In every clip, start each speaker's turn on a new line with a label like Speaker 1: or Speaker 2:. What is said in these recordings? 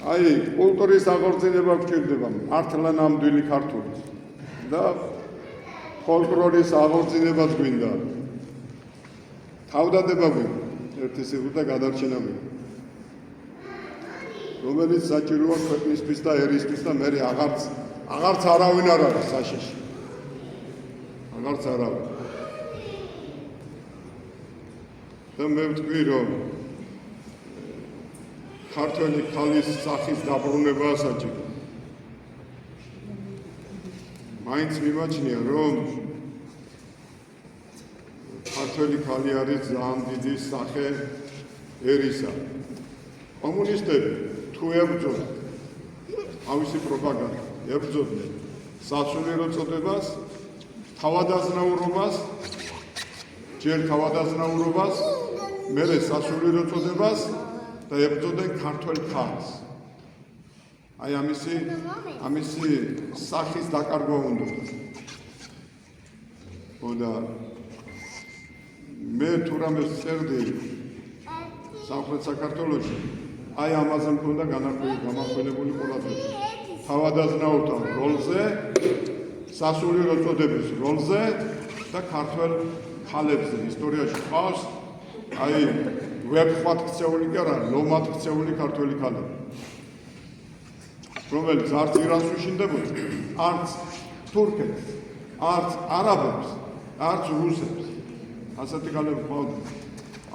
Speaker 1: აი, კულტურის აღორძინება გვჭირდება მართლა ნამდვილი ქართული და ფოლკლორის აღორძინებაც გვინდა. თავდადება გვინდა, ერთი სიყვარული და გადარჩენა გვინდა. რომელიც საჭიროა ქვეყნისთვის და ერისთვის და მე აღარც არავინ არ არის საშიში. აღარც არავინ. და მე ვთქვი, რომ ქართველი ქალის სახის დაბრუნება საჭირო. მაინც მიმაჩნია, რომ ქართველი ქალი არის ძალიან დიდი სახე ერისა. კომუნისტები თუ ებრძოდნენ ავისი პროპაგანდა, ებრძოდნენ სასულიერო წოდებას, თავადაზნაურობას, ჯერ თავადაზნაურობას, მერე სასულიერო წოდებას და ებრძოდნენ ქართველ ქალს. აი ამისი სახის დაკარგვა უნდა. და მე თუ რამე წერდი სამხრეთ საქართველოში, აი ამაზე მქონდა გამახვილებული ყურადღება. თავადაზნაურთა როლზე, სასულიერო წოდების როლზე და ქართველ ქალებზე ისტორიაში ყავს აი ვერხვად ქცეული კი არა, ლომად ქცეული ქართველი ქალები. რომელიც არც ირანს უშინდებოდა, არც თურქებს, არც არაბებს, არც რუსებს. ასეთი ქალები ყავდა.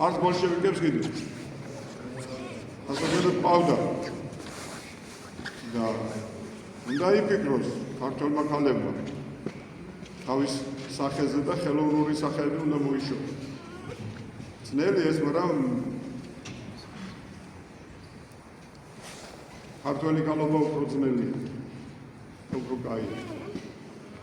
Speaker 1: არც ბოლშევიკებს კიდევ. ასეთი ყავდა. და უნდა იფიქროს ქართველმა ქალებმა თავის სახეზე და ხელოვნური სახეები უნდა მოიშოროს. ძნელი ეს, მაგრამ ქართველი ქალობა უფრო ძნელია, უფრო კაია.